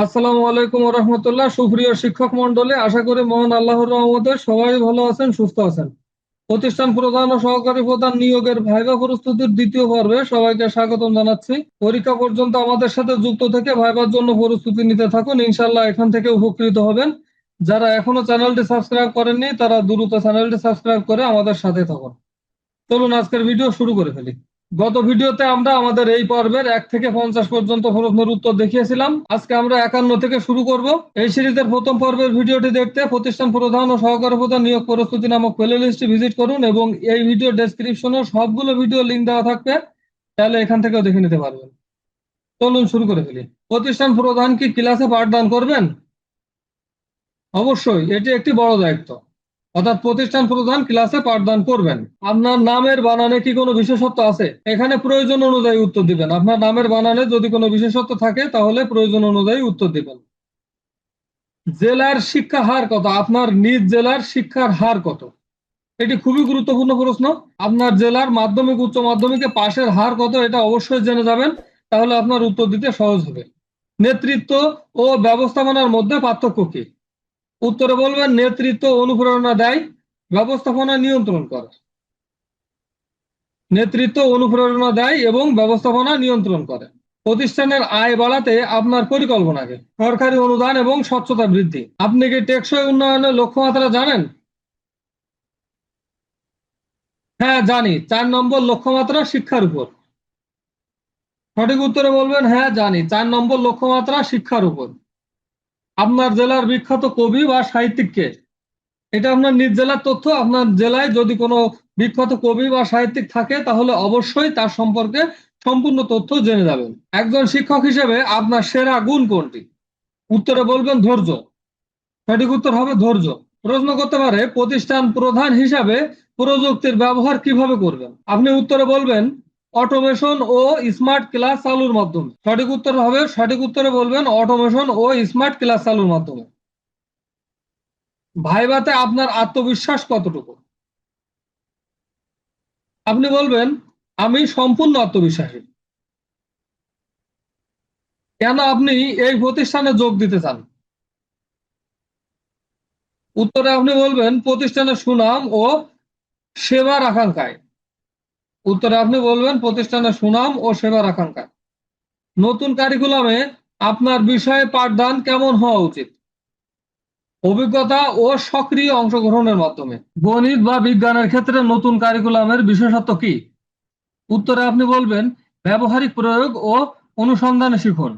আসসালামু আলাইকুম রহমতুল্লাহ। সুপ্রিয় শিক্ষক মন্ডলী, আশা করি মহান আল্লাহর রহমতে সবাই ভালো আছেন, সুস্থ আছেন। প্রতিষ্ঠান প্রধান ও সহকারী প্রধান নিয়োগের ভাইভা প্রস্তুতির দ্বিতীয় পর্বে সবাইকে স্বাগতম জানাচ্ছি। পরীক্ষা পর্যন্ত আমাদের সাথে যুক্ত থেকে ভাইবার জন্য প্রস্তুতি নিতে থাকুন, ইনশাল্লাহ এখান থেকে উপকৃত হবেন। যারা এখনো চ্যানেলটি সাবস্ক্রাইব করেননি তারা দ্রুত চ্যানেলটি সাবস্ক্রাইব করে আমাদের সাথে থাকুন। চলুন আজকের ভিডিও শুরু করে ফেলি। গত ভিডিওতে আমরা আমাদের এই পর্বের 1 থেকে 50 পর্যন্ত প্রশ্নের উত্তর দেখিয়েছিলাম। আজকে আমরা 51 থেকে শুরু করব। এই সিরিজের প্রথম পর্বের ভিডিওটি দেখতে প্রতিষ্ঠান প্রধান ও সহকারী প্রধান নিয়োগ প্রস্তুতি নামক প্লেলিস্টটি ভিজিট করুন এবং এই ভিডিও ডেসক্রিপশনে সবগুলো ভিডিও লিংক দেওয়া থাকবে, তাহলে এখান থেকেও দেখে নিতে পারবেন। চলুন শুরু করে ফেলি। প্রতিষ্ঠান প্রধান কি ক্লাসে পাঠদান করবেন? অবশ্যই, এটি একটি বড় দায়িত্ব। অর্থাৎ প্রতিষ্ঠান প্রধান ক্লাসে পাঠদান করবেন। আপনার নামের বানানে কি কোনো বিশেষত্ব আছে? এখানে প্রয়োজন অনুযায়ী উত্তর দিবেন। আপনার নামের বানানে যদি কোনো বিশেষত্ব থাকে তাহলে প্রয়োজন অনুযায়ী উত্তর দিবেন। জেলার শিক্ষা হার কত? আপনার নিজ জেলার শিক্ষার হার কত? এটি খুবই গুরুত্বপূর্ণ প্রশ্ন। আপনার জেলার মাধ্যমিক উচ্চ মাধ্যমিকে পাশের হার কত এটা অবশ্যই জেনে যাবেন, তাহলে আপনার উত্তর দিতে সহজ হবে। নেতৃত্ব ও ব্যবস্থাপনার মধ্যে পার্থক্য কি? উত্তরে বলবেন নেতৃত্ব অনুপ্রেরণা দেয়, ব্যবস্থাপনা নিয়ন্ত্রণ করে। নেতৃত্ব অনুপ্রেরণা দেয় এবং ব্যবস্থাপনা নিয়ন্ত্রণ করে। প্রতিষ্ঠানের আয় বাড়াতে আপনার পরিকল্পনা কি? সরকারি অনুদান এবং স্বচ্ছতা বৃদ্ধি। আপনি কি টেকসই উন্নয়নের লক্ষ্যমাত্রা জানেন? হ্যাঁ জানি। 4 নম্বর লক্ষ্যমাত্রা শিক্ষার উপর। সঠিক উত্তরে বলবেন হ্যাঁ জানি, 4 নম্বর লক্ষ্যমাত্রা শিক্ষার উপর। আপনার জেলার বিখ্যাত কবি বা সাহিত্যিক কে? এটা আপনার নিজ জেলার তথ্য। আপনার জেলায় যদি কোনো বিখ্যাত কবি বা সাহিত্যিক থাকে তাহলে অবশ্যই তার সম্পর্কে সম্পূর্ণ তথ্য জেনে যাবেন। একজন শিক্ষক হিসেবে আপনার সেরা গুণ কোনটি? উত্তরে বলবেন ধৈর্য। সঠিক উত্তর হবে ধৈর্য। প্রশ্ন করতে পারে প্রতিষ্ঠান প্রধান হিসাবে প্রযুক্তির ব্যবহার কিভাবে করবেন? আপনি উত্তরে বলবেন অটোমেশন ও স্মার্ট ক্লাস চালুর মাধ্যমে। সঠিক উত্তরে বলবেন অটোমেশন ও স্মার্ট ক্লাস চালুর মাধ্যমে। ভাইভাতে আপনার আত্মবিশ্বাস কতটুকু? আপনি বলবেন আমি সম্পূর্ণ আত্মবিশ্বাসী। কেন আপনি এই প্রতিষ্ঠানে যোগ দিতে চান? উত্তরে আপনি বলবেন প্রতিষ্ঠানের সুনাম ও সেবার আকাঙ্ক্ষায়। উত্তরে আপনি বলবেন প্রতিষ্ঠানের সুনাম ও সেবার আকাঙ্ক্ষায়। নতুন কারিকুলামে আপনার বিষয়ে পাঠদান কেমন হওয়া উচিত? অভিজ্ঞতা ও সক্রিয় অংশগ্রহণের মাধ্যমে। গণিত বা বিজ্ঞানের ক্ষেত্রে নতুন কারিকুলামের বিশেষত্ব কি? উত্তরে আপনি বলবেন ব্যবহারিক প্রয়োগ ও অনুসন্ধানে শিখুন।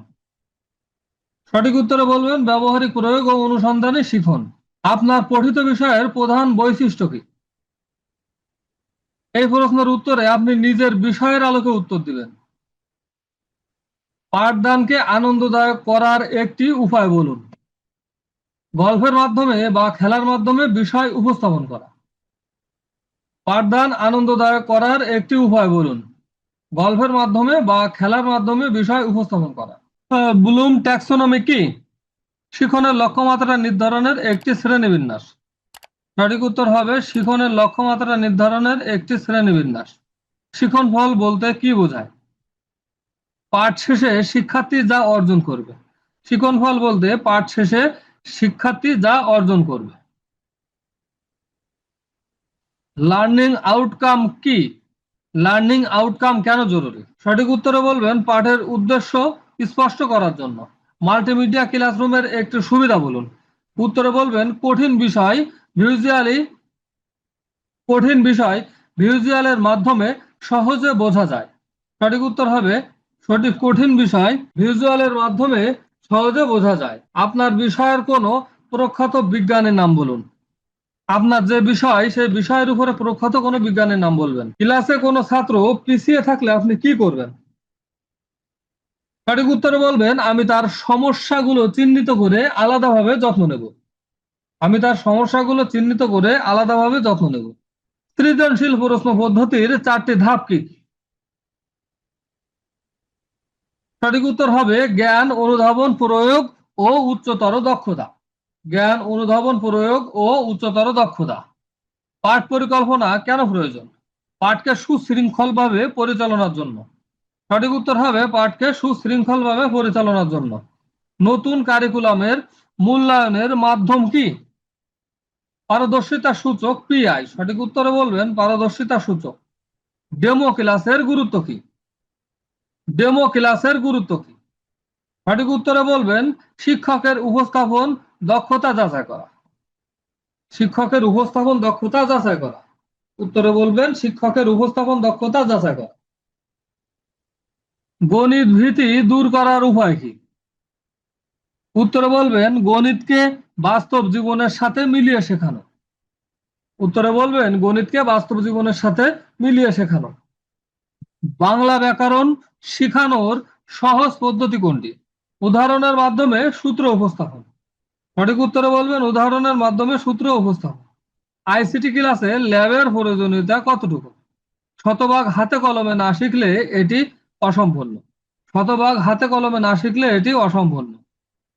সঠিক উত্তরে বলবেন ব্যবহারিক প্রয়োগ ও অনুসন্ধানে শিখুন। আপনার পঠিত বিষয়ের প্রধান বৈশিষ্ট্য কি? এই প্রশ্নের উত্তরে আপনি নিজের বিষয়ের আলোকে উত্তর দিবেন। পাঠদানকে আনন্দদায়ক করার একটি উপায় বলুন। গল্পের মাধ্যমে বা খেলার মাধ্যমে বিষয় উপস্থাপন করা। পাঠদান আনন্দদায়ক করার একটি উপায় বলুন। গল্পের মাধ্যমে বা খেলার মাধ্যমে বিষয় উপস্থাপন করা। ব্লুম ট্যাক্সোনমি কি? শিখনের লক্ষ্যমাত্রা নির্ধারণের একটি শ্রেণীবিন্যাস। সঠিক উত্তর হবে শিখনের লক্ষ্যমাত্রা নির্ধারণের একটি শ্রেণীবিন্যাস। শিখন ফল বলতে কি বোঝায়? পাঠ শেষে শিক্ষার্থী যা অর্জন করবে। শিখন ফল বলতে পাঠ শেষে শিক্ষার্থী যা অর্জন করবে। লার্নিং আউটকাম কি? লার্নিং আউটকাম কেন জরুরি? সঠিক উত্তরে বলবেন পাঠের উদ্দেশ্য স্পষ্ট করার জন্য। মাল্টিমিডিয়া ক্লাসরুমের একটি সুবিধা বলুন। উত্তরে বলবেন ভিজুয়ালি কঠিন বিষয় ভিজুয়ালের মাধ্যমে সহজে বোঝা যায়। সঠিক উত্তর হবে কঠিন বিষয় ভিজুয়ালের মাধ্যমে সহজে বোঝা যায়। আপনার বিষয়ের কোনো প্রখ্যাত বিজ্ঞানীর নাম বলুন। আপনার যে বিষয় সেই বিষয়ের উপরে প্রখ্যাত কোনো বিজ্ঞানীর নাম বলবেন। ক্লাসে কোনো ছাত্র পিছিয়ে থাকলে আপনি কি করবেন? সঠিক উত্তরে বলবেন আমি তার সমস্যাগুলো চিহ্নিত করে আলাদাভাবে যত্ন নেব। আমি তার সমস্যাগুলো চিহ্নিত করে আলাদাভাবে যত্ন নেব। সৃজনশীল প্রশ্ন পদ্ধতির 4টি ধাপ কি? সঠিক উত্তর হবে জ্ঞান অনুধাবন প্রয়োগ ও উচ্চতর দক্ষতা। জ্ঞান অনুধাবন প্রয়োগ ও উচ্চতর দক্ষতা। পাঠ পরিকল্পনা কেন প্রয়োজন? পাঠকে সুশৃঙ্খলভাবে পরিচালনার জন্য। সঠিক উত্তর হবে পাঠকে সুশৃঙ্খলভাবে পরিচালনার জন্য। নতুন কারিকুলামের মূল্যায়নের মাধ্যম কি? পারদর্শিতা সূচক পিআই। সঠিক উত্তরে বলবেন পারদর্শিতা সূচক। ডেমো ক্লাসের গুরুত্ব কি? ডেমো ক্লাসের গুরুত্ব কি? সঠিক উত্তরে বলবেন শিক্ষকের উপস্থাপন দক্ষতা যাচাই করা। শিক্ষকের উপস্থাপন দক্ষতা যাচাই করা। উত্তরে বলবেন শিক্ষকের উপস্থাপন দক্ষতা যাচাই করা। গণিত ভীতি দূর করার উপায় কি? উত্তরে বলবেন গণিতকে বাস্তব জীবনের সাথে মিলিয়ে শেখানো। উত্তরে বলবেন গণিতকে বাস্তব জীবনের সাথে মিলিয়ে শেখানো। বাংলা ব্যাকরণ শেখানোর সহজ পদ্ধতি কোনটি? উদাহরণের মাধ্যমে সূত্র উপস্থাপন। সঠিক উত্তরে বলবেন উদাহরণের মাধ্যমে সূত্র উপস্থাপন। আইসিটি ক্লাসে ল্যাবের প্রয়োজনীয়তা কতটুকু? শতভাগ হাতে কলমে না শিখলে এটি অসম্পূর্ণ। শতভাগ হাতে কলমে না শিখলে এটি অসম্পূর্ণ।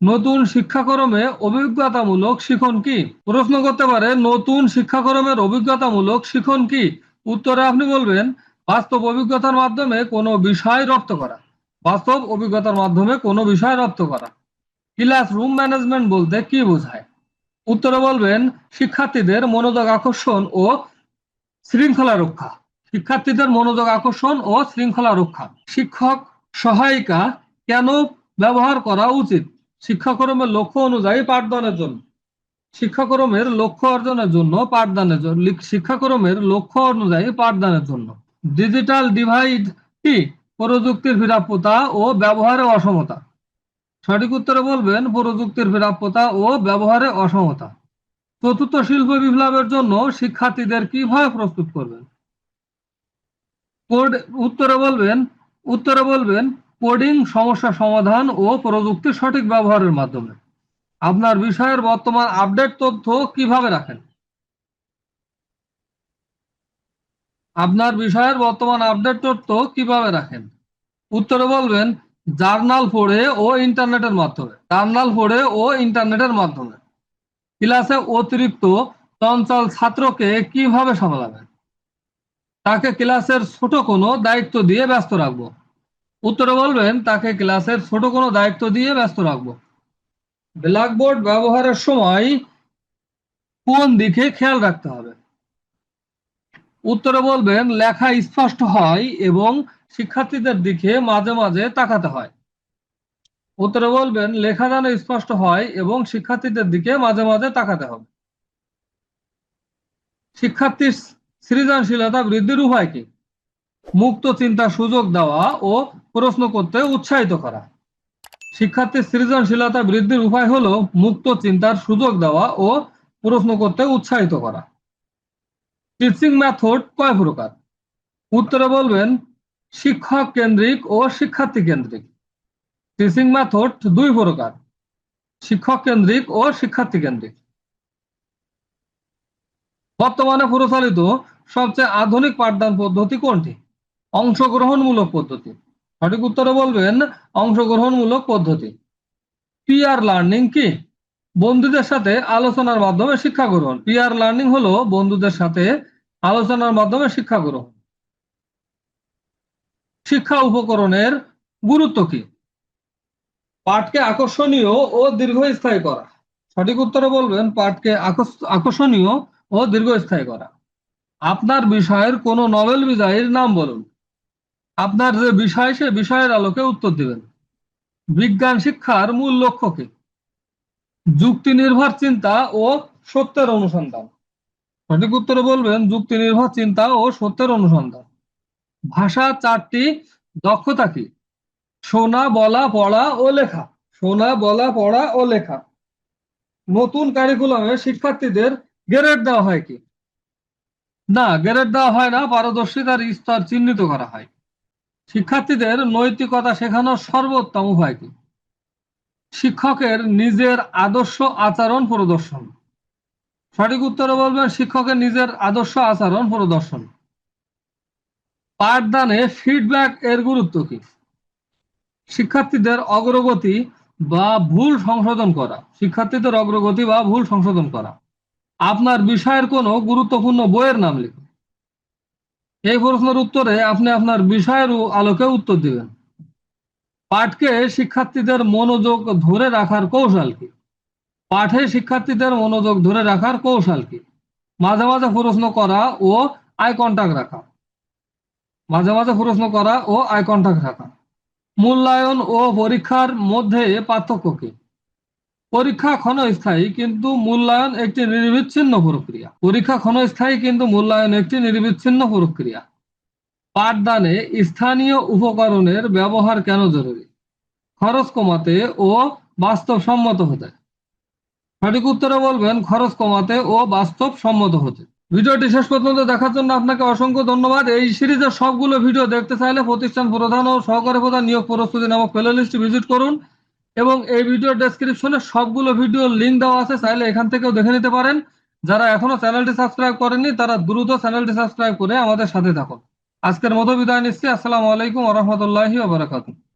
নতুন শিক্ষাক্রমে অভিজ্ঞতামূলক শিখন কি? প্রশ্ন করতে পারে নতুন শিক্ষাক্রমের অভিজ্ঞতামূলক শিখন কি? উত্তরে আপনি বলবেন বাস্তব অভিজ্ঞতার মাধ্যমে কোনো বিষয় রপ্ত করা। বাস্তব অভিজ্ঞতার মাধ্যমে কোনো বিষয় রপ্ত করা। ক্লাসরুম ম্যানেজমেন্ট বলতে কি বোঝায়? উত্তরে বলবেন শিক্ষার্থীদের মনোযোগ আকর্ষণ ও শৃঙ্খলা রক্ষা। শিক্ষার্থীদের মনোযোগ আকর্ষণ ও শৃঙ্খলা রক্ষা। শিক্ষক সহায়িকা কেন ব্যবহার করা উচিত? শিক্ষাক্রমের লক্ষ্য অনুযায়ী পাঠদানের জন্য। শিক্ষাক্রমের লক্ষ্য অর্জনের জন্য পাঠদানের জন্য। শিক্ষাক্রমের লক্ষ্য অনুযায়ী পাঠদানের জন্য। ডিজিটাল ডিভাইড কি? প্রযুক্তির প্রাপ্যতা ও ব্যবহারে অসমতা। সঠিক উত্তরে বলবেন প্রযুক্তির প্রাপ্যতা ও ব্যবহারে অসমতা। চতুর্থ শিল্প বিপ্লবের জন্য শিক্ষার্থীদের কিভাবে প্রস্তুত করবেন? উত্তরে বলবেন কোডিং, সমস্যা সমাধান ও প্রযুক্তির সঠিক ব্যবহারের মাধ্যমে। আপনার বিষয়ের বর্তমান আপডেট তথ্য কিভাবে রাখেন? আপনার বিষয়ের বর্তমান আপডেট তথ্য কিভাবে রাখেন? উত্তরে বলবেন জার্নাল পড়ে ও ইন্টারনেটের মাধ্যমে। জার্নাল পড়ে ও ইন্টারনেটের মাধ্যমে। ক্লাসে অতিরিক্ত চঞ্চল ছাত্রকে কিভাবে সামলাবেন? তাকে ক্লাসের ছোট কোনো দায়িত্ব দিয়ে ব্যস্ত রাখবো। উত্তরে বলবেন তাকে ক্লাসের ছোট কোনো দায়িত্ব দিয়ে ব্যস্ত রাখবো। ব্ল্যাকবোর্ড ব্যবহারের সময় কোন দিকে খেয়াল রাখতে হবে? উত্তরে বলবেন লেখা স্পষ্ট হয় এবং শিক্ষার্থীদের দিকে মাঝে মাঝে তাকাতে হয়। উত্তরে বলবেন লেখা যেন স্পষ্ট হয় এবং শিক্ষার্থীদের দিকে মাঝে মাঝে তাকাতে হবে। শিক্ষার্থীর সৃজনশীলতা বৃদ্ধির উপায় কি? মুক্ত চিন্তার সুযোগ দেওয়া ও প্রশ্ন করতে উৎসাহিত করা। শিক্ষার্থীর সৃজনশীলতা বৃদ্ধির উপায় হলো মুক্ত চিন্তার সুযোগ দেওয়া ও প্রশ্ন করতে উৎসাহিত করা। টিচিং মেথড কয় প্রকার? উত্তরে বলবেন শিক্ষক কেন্দ্রিক ও শিক্ষার্থী কেন্দ্রিক। টিচিং মেথড দুই প্রকার, শিক্ষক কেন্দ্রিক ও শিক্ষার্থী কেন্দ্রিক। বর্তমানে প্রচলিত সবচেয়ে আধুনিক পাঠদান পদ্ধতি কোনটি? অংশগ্রহণমূলক পদ্ধতি। সঠিক উত্তরে বলবেন অংশগ্রহণমূলক পদ্ধতি। পিয়ার লার্নিং কি? বন্ধুদের সাথে আলোচনার মাধ্যমে শিক্ষা গ্রহণ। পিয়ার লার্নিং হলো বন্ধুদের সাথে আলোচনার মাধ্যমে শিক্ষা গ্রহণ। শিক্ষা উপকরণের গুরুত্ব কি? পাঠকে আকর্ষণীয় ও দীর্ঘস্থায়ী করা। সঠিক উত্তরে বলবেন পাঠকে আকর্ষণীয় ও দীর্ঘস্থায়ী করা। আপনার বিষয়ের কোন নোবেল বিজয়ীর নাম বলুন। আপনার যে বিষয় সে বিষয়ের আলোকে উত্তর দিবেন। বিজ্ঞান শিক্ষার মূল লক্ষ্য কি? যুক্তি নির্ভর চিন্তা ও সত্যের অনুসন্ধান। সঠিক উত্তরে বলবেন যুক্তি নির্ভর চিন্তা ও সত্যের অনুসন্ধান। ভাষা চারটি দক্ষতা কি? শোনা, বলা, পড়া ও লেখা। শোনা, বলা, পড়া ও লেখা। নতুন কারিকুলামে শিক্ষার্থীদের গ্রেড দেওয়া হয় কি? না, গ্রেড দেওয়া হয় না, পারদর্শিতার স্তর চিহ্নিত করা হয়। শিক্ষার্থীদের নৈতিকতা শেখানোর সর্বোত্তম উপায় কি? শিক্ষকের নিজের আদর্শ আচরণ প্রদর্শন। সঠিক উত্তরে বলবেন শিক্ষকের নিজের আদর্শ আচরণ প্রদর্শন। পাঠদানে ফিডব্যাক এর গুরুত্ব কি? শিক্ষার্থীদের অগ্রগতি বা ভুল সংশোধন করা। শিক্ষার্থীদের অগ্রগতি বা ভুল সংশোধন করা। আপনার বিষয়ের কোনো গুরুত্বপূর্ণ বইয়ের নাম লিখুন। এই প্রশ্নের উত্তরে আপনি আপনার বিষয়ের আলোকে উত্তর দিবেন। পাঠকে শিক্ষার্থীদের মনোযোগ ধরে রাখার কৌশল কি? পাঠে শিক্ষার্থীদের মনোযোগ ধরে রাখার কৌশল কি? মাঝে মাঝে প্রশ্ন করা ও আই কন্টাক্ট রাখা। মাঝে মাঝে প্রশ্ন করা ও আই কন্টাক্ট রাখা। মূল্যায়ন ও পরীক্ষার মধ্যে পার্থক্য কি? পরীক্ষা ক্ষণস্থায়ী কিন্তু মূল্যায়ন একটি নিরবিচ্ছিন্ন প্রক্রিয়া। পরীক্ষা ক্ষণস্থায়ী কিন্তু মূল্যায়ন একটি নিরবিচ্ছিন্ন প্রক্রিয়া। পাঠদানে স্থানীয় উপকরণের ব্যবহার কেন জরুরি? খরচ কমাতে ও বাস্তবসম্মত হতে। সঠিক উত্তরে বলবেন খরচ কমাতে ও বাস্তবসম্মত হতে। ভিডিওটি শেষ পর্যন্ত দেখার জন্য আপনাকে অসংখ্য ধন্যবাদ। এই সিরিজের সবগুলো ভিডিও দেখতে চাইলে প্রতিষ্ঠান প্রধান ও সহকারী প্রধান নিয়োগ প্রস্তুতি নামক প্লেলিস্টটি ভিজিট করুন এবং এই ভিডিওর ডেসক্রিপশনে সবগুলো ভিডিওর লিঙ্ক দেওয়া আছে, চাইলে এখান থেকেও দেখে নিতে পারেন। যারা এখনো চ্যানেলটি সাবস্ক্রাইব করেননি তারা দ্রুত চ্যানেলটি সাবস্ক্রাইব করে আমাদের সাথে থাকুন। আজকের মতো বিদায় নিচ্ছি। আসসালামু আলাইকুম ওয়া রাহমাতুল্লাহি ওয়া বারাকাতুহু।